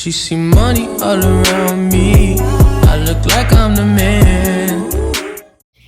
She see money all around me. I look like I'm the man.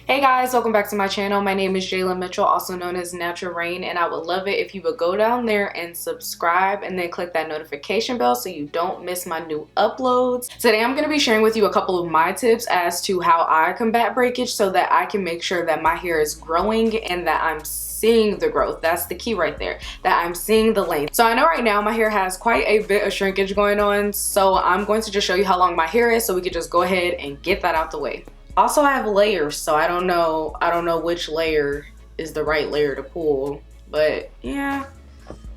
Hey guys, welcome back to my channel. My name is Jayla Mitchell, also known as Natural Rain, and I would love it if you would go down there and subscribe and then click that notification bell so you don't miss my new uploads. Today I'm going to be sharing with you a couple of my tips as to how I combat breakage so that I can make sure that my hair is growing and that I'm seeing the growth. That's the key right there, that I'm seeing the length. So I know right now my hair has quite a bit of shrinkage going on, so I'm going to just show you how long my hair is so we can just go ahead and get that out the way. Also, I have layers, so I don't know which layer is the right layer to pull, but yeah.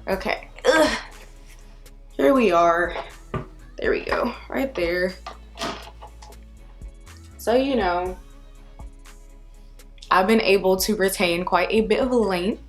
Okay. Ugh. Here we are. There we go, right there. So you know, I've been able to retain quite a bit of length.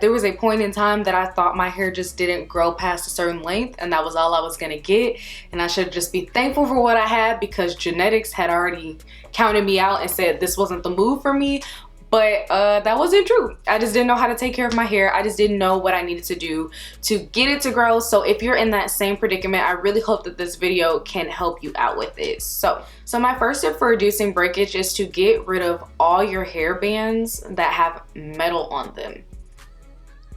There was a point in time that I thought my hair just didn't grow past a certain length and that was all I was gonna get, and I should just be thankful for what I had because genetics had already counted me out and said this wasn't the move for me. But that wasn't true. I just didn't know how to take care of my hair. I just didn't know what I needed to do to get it to grow. So if you're in that same predicament, I really hope that this video can help you out with it. So my first tip for reducing breakage is to get rid of all your hair bands that have metal on them.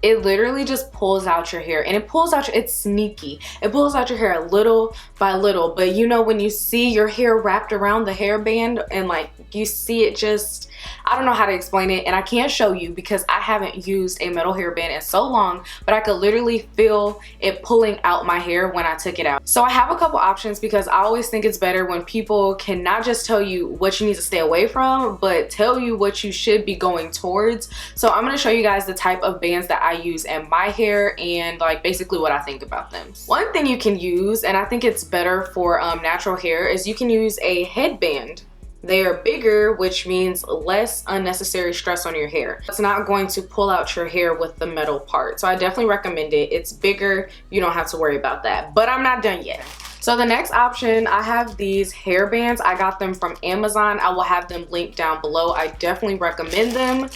It literally just pulls out your hair, and it pulls out it's sneaky. It pulls out your hair little by little, but you know when you see your hair wrapped around the hairband and like you see it just, I don't know how to explain it, and I can't show you because I haven't used a metal hairband in so long, but I could literally feel it pulling out my hair when I took it out. So I have a couple options because I always think it's better when people can not just tell you what you need to stay away from, but tell you what you should be going towards. So I'm going to show you guys the type of bands that I use in my hair and like basically what I think about them. One thing you can use, and I think it's better for natural hair, is you can use a headband. They are bigger, which means less unnecessary stress on your hair. It's not going to pull out your hair with the metal part. So I definitely recommend it. It's bigger, you don't have to worry about that. But I'm not done yet. So the next option, I have these hair bands. I got them from Amazon. I will have them linked down below. I definitely recommend them.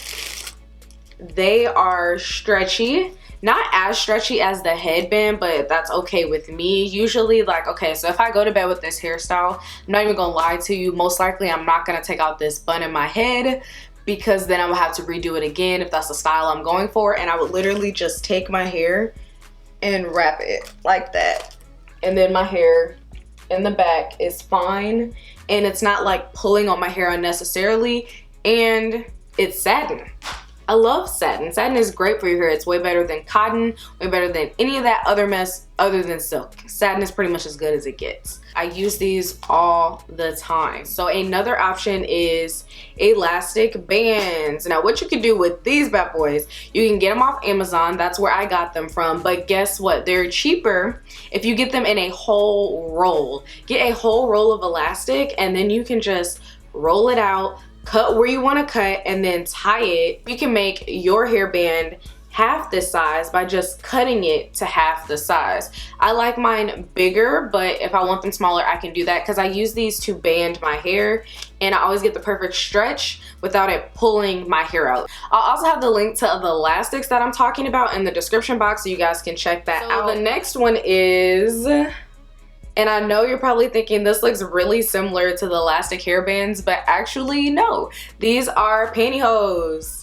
They are stretchy. Not as stretchy as the headband, but that's okay with me. Usually, like, okay, so if I go to bed with this hairstyle, I'm not even gonna lie to you, most likely I'm not gonna take out this bun in my head because then I will have to redo it again if that's the style I'm going for, and I would literally just take my hair and wrap it like that. And then my hair in the back is fine, and it's not like pulling on my hair unnecessarily, and it's satin. I love satin. Satin is great for your hair. It's way better than cotton, way better than any of that other mess other than silk. Satin is pretty much as good as it gets. I use these all the time. So another option is elastic bands. Now what you can do with these bad boys, you can get them off Amazon. That's where I got them from. But guess what? They're cheaper if you get them in a whole roll. Get a whole roll of elastic and then you can just roll it out, cut where you want to cut, and then tie it. You can make your hairband half this size by just cutting it to half the size. I like mine bigger, but if I want them smaller, I can do that because I use these to band my hair and I always get the perfect stretch without it pulling my hair out. I'll also have the link to the elastics that I'm talking about in the description box so you guys can check that out. The next one is, and I know you're probably thinking this looks really similar to the elastic hairbands, but actually no. These are pantyhose.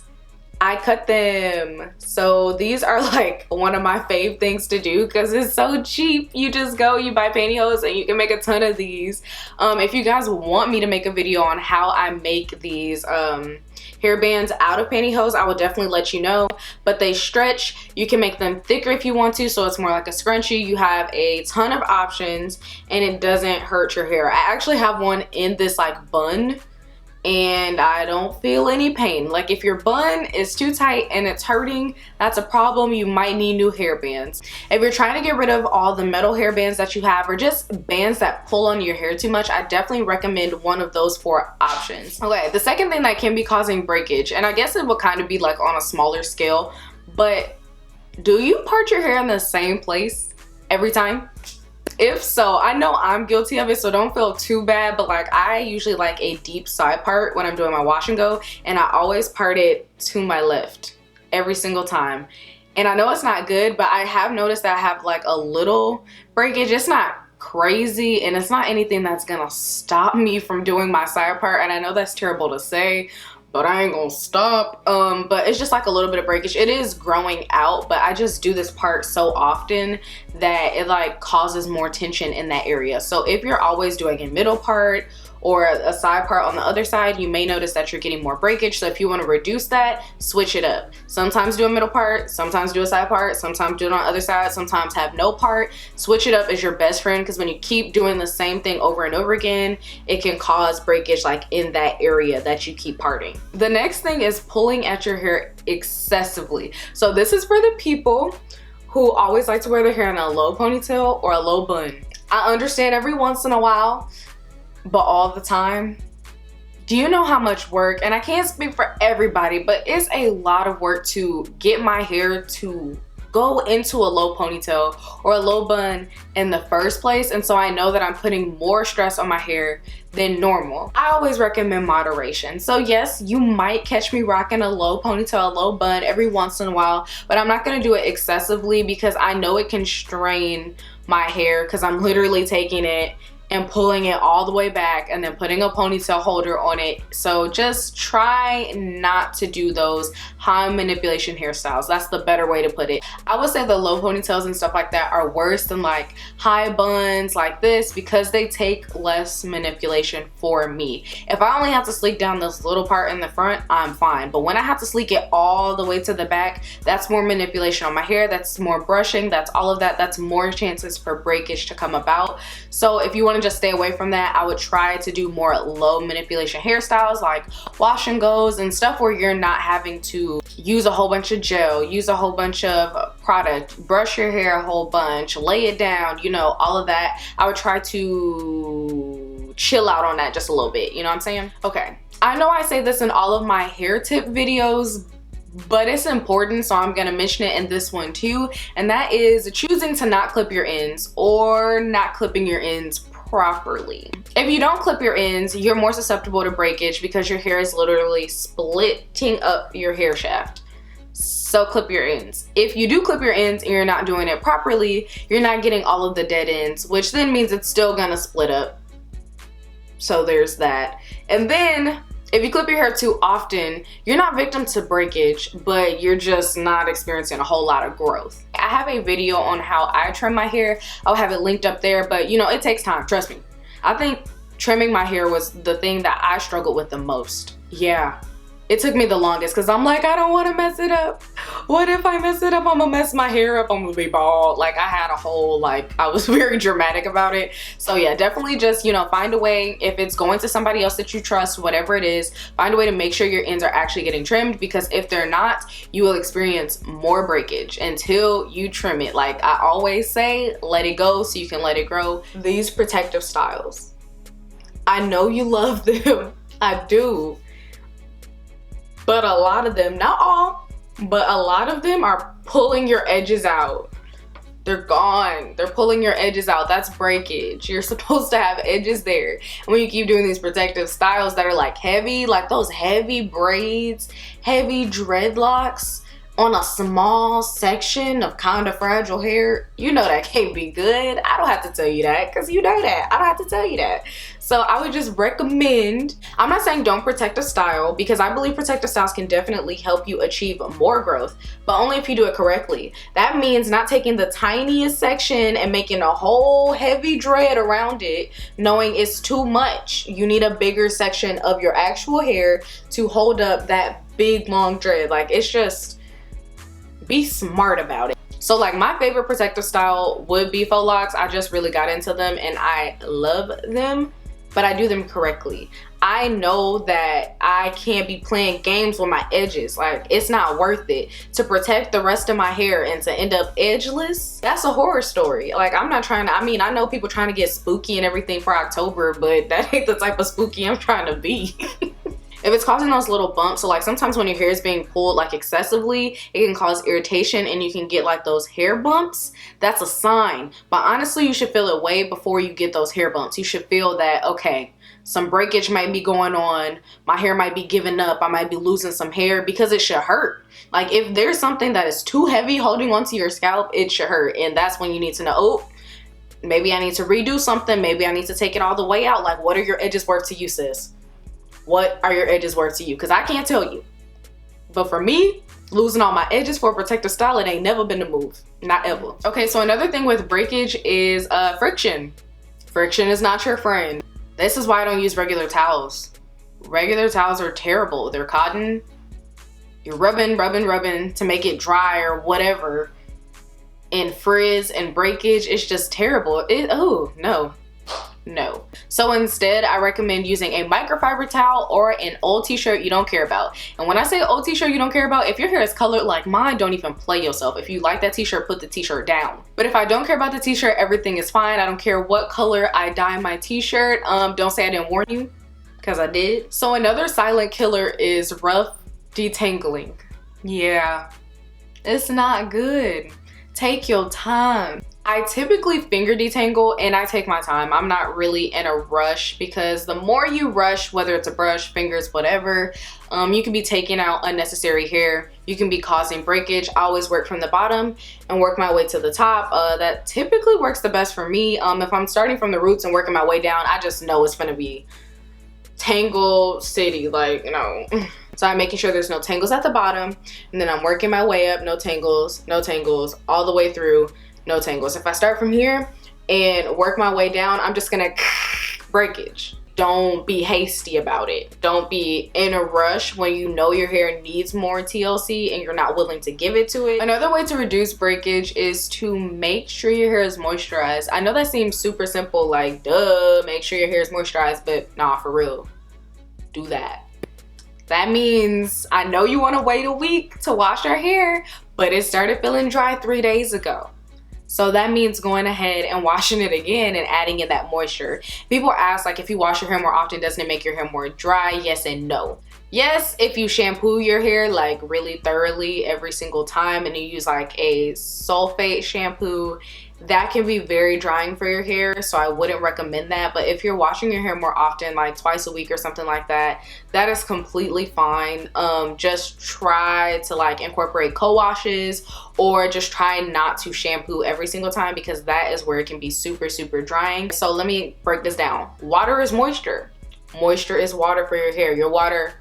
I cut them. So these are like one of my fave things to do because it's so cheap. You just go, you buy pantyhose and you can make a ton of these. If you guys want me to make a video on how I make these hairbands out of pantyhose, I will definitely let you know. But they stretch. You can make them thicker if you want to, so it's more like a scrunchie. You have a ton of options and it doesn't hurt your hair. I actually have one in this like bun and I don't feel any pain. Like if your bun is too tight and it's hurting, that's a problem. You might need new hairbands. If you're trying to get rid of all the metal hairbands that you have or just bands that pull on your hair too much, I definitely recommend one of those 4 options. Okay, the second thing that can be causing breakage, and I guess it will kind of be like on a smaller scale, but do you part your hair in the same place every time? If so, I know I'm guilty of it, so don't feel too bad, but like I usually like a deep side part when I'm doing my wash and go, and I always part it to my left every single time. And I know it's not good, but I have noticed that I have like a little breakage. It's not crazy, and it's not anything that's gonna stop me from doing my side part. And I know that's terrible to say, but I ain't gonna stop. But it's just like a little bit of breakage. It is growing out, but I just do this part so often that it like causes more tension in that area. So if you're always doing a middle part or a side part on the other side, you may notice that you're getting more breakage. So if you want to reduce that, switch it up. Sometimes do a middle part, sometimes do a side part, sometimes do it on the other side, sometimes have no part. Switch it up is your best friend, because when you keep doing the same thing over and over again, it can cause breakage like in that area that you keep parting. The next thing is pulling at your hair excessively. So this is for the people who always like to wear their hair in a low ponytail or a low bun. I understand every once in a while, but all the time, do you know how much work, and I can't speak for everybody, but it's a lot of work to get my hair to go into a low ponytail or a low bun in the first place. And so I know that I'm putting more stress on my hair than normal. I always recommend moderation. So yes, you might catch me rocking a low ponytail, a low bun every once in a while, but I'm not gonna do it excessively, because I know it can strain my hair, because I'm literally taking it and pulling it all the way back and then putting a ponytail holder on it. So just try not to do those high manipulation hairstyles. That's the better way to put it. I would say the low ponytails and stuff like that are worse than like high buns like this, because they take less manipulation for me. If I only have to sleek down this little part in the front, I'm fine. But when I have to sleek it all the way to the back, that's more manipulation on my hair, that's more brushing, that's all of that, that's more chances for breakage to come about. So if you want to just stay away from that, I would try to do more low manipulation hairstyles like wash and goes and stuff where you're not having to use a whole bunch of gel, use a whole bunch of product, brush your hair a whole bunch, lay it down, you know, all of that. I would try to chill out on that just a little bit, you know what I'm saying? Okay, I know I say this in all of my hair tip videos, but it's important, so I'm gonna mention it in this one too, and that is choosing to not clip your ends or not clipping your ends properly. If you don't clip your ends, you're more susceptible to breakage, because your hair is literally splitting up your hair shaft. So clip your ends. If you do clip your ends and you're not doing it properly, you're not getting all of the dead ends, which then means it's still gonna split up. So there's that. And then if you clip your hair too often, you're not victim to breakage, but you're just not experiencing a whole lot of growth. I have a video on how I trim my hair. I'll have it linked up there, but you know, it takes time, trust me. I think trimming my hair was the thing that I struggled with the most. Yeah, it took me the longest, because I'm like, I don't want to mess it up. What if I mess it up? I'm gonna mess my hair up, I'm gonna be bald. Like, I had a whole, like, I was very dramatic about it. So yeah, definitely just, you know, find a way. If it's going to somebody else that you trust, whatever it is, find a way to make sure your ends are actually getting trimmed, because if they're not, you will experience more breakage until you trim it. Like I always say, let it go so you can let it grow. These protective styles, I know you love them. I do. But a lot of them, not all, but a lot of them are pulling your edges out. They're gone. They're pulling your edges out. That's breakage. You're supposed to have edges there. And when you keep doing these protective styles that are like heavy, like those heavy braids, heavy dreadlocks on a small section of kind of fragile hair, you know that can't be good. I don't have to tell you that, because you know that. I don't have to tell you that. So I would just recommend, I'm not saying don't protect a style, because I believe protective styles can definitely help you achieve more growth, but only if you do it correctly. That means not taking the tiniest section and making a whole heavy dread around it, knowing it's too much. You need a bigger section of your actual hair to hold up that big long dread. Like, it's just, be smart about it. So like my favorite protective style would be faux locks. I just really got into them and I love them, but I do them correctly. I know that I can't be playing games with my edges. Like, it's not worth it to protect the rest of my hair and to end up edgeless. That's a horror story. Like, I'm not trying to, I mean, I know people trying to get spooky and everything for October, but that ain't the type of spooky I'm trying to be. If it's causing those little bumps, so like sometimes when your hair is being pulled like excessively, it can cause irritation and you can get like those hair bumps. That's a sign. But honestly, you should feel it way before you get those hair bumps. You should feel that, okay, some breakage might be going on. My hair might be giving up. I might be losing some hair, because it should hurt. Like, if there's something that is too heavy holding onto your scalp, it should hurt. And that's when you need to know, oh, Maybe I need to redo something. Maybe I need to take it all the way out. Like, what are your edges worth to you, sis? What are your edges worth to you? Because I can't tell you. But for me, losing all my edges for a protective style, it ain't never been the move. Not ever. Okay, so another thing with breakage is friction. Friction is not your friend. This is why I don't use regular towels. Regular towels are terrible. They're cotton. You're rubbing to make it dry or whatever. And frizz and breakage, it's just terrible. Oh, no. No. So instead, I recommend using a microfiber towel or an old t-shirt you don't care about. And when I say old t-shirt you don't care about, if your hair is colored like mine, don't even play yourself. If you like that t-shirt, put the t-shirt down. But if I don't care about the t-shirt, everything is fine. I don't care what color I dye my t-shirt. Don't say I didn't warn you, because I did. So another silent killer is rough detangling. Yeah, it's not good. Take your time. I typically finger detangle and I take my time. I'm not really in a rush, because the more you rush, whether it's a brush, fingers, whatever, you can be taking out unnecessary hair. You can be causing breakage. I always work from the bottom and work my way to the top. That typically works the best for me. If I'm starting from the roots and working my way down, I just know it's gonna be tangle city, like, you know. So I'm making sure there's no tangles at the bottom, and then I'm working my way up, no tangles, all the way through, no tangles. If I start from here and work my way down, I'm just gonna breakage. Don't be hasty about it. Don't be in a rush when you know your hair needs more TLC and you're not willing to give it to it. Another way to reduce breakage is to make sure your hair is moisturized. I know that seems super simple, like, duh, make sure your hair is moisturized, but nah, for real, do that. That means, I know you want to wait a week to wash your hair, but it started feeling dry 3 days ago. So that means going ahead and washing it again and adding in that moisture. People ask, like, if you wash your hair more often, doesn't it make your hair more dry? Yes and no. Yes, if you shampoo your hair like really thoroughly every single time and you use like a sulfate shampoo, that can be very drying for your hair, so I wouldn't recommend that. But if you're washing your hair more often, like twice a week or something like that, that is completely fine. Just try to like incorporate co-washes, or just try not to shampoo every single time, because that is where it can be super drying. So let me break this down. Water is moisture. Moisture is water for your hair. Your water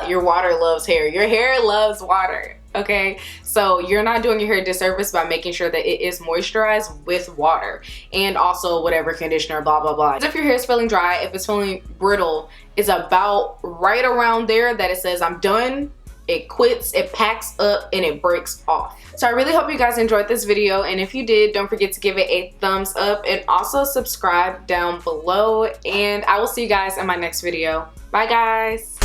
your water loves hair. Your hair loves water. Okay, so you're not doing your hair a disservice by making sure that it is moisturized with water, and also whatever conditioner, blah blah blah. If your hair is feeling dry, if it's feeling brittle, it's about right around there that it says I'm done. It quits, it packs up, and it breaks off. So I really hope you guys enjoyed this video, and if you did, don't forget to give it a thumbs up and also subscribe down below, and I will see you guys in my next video. Bye guys.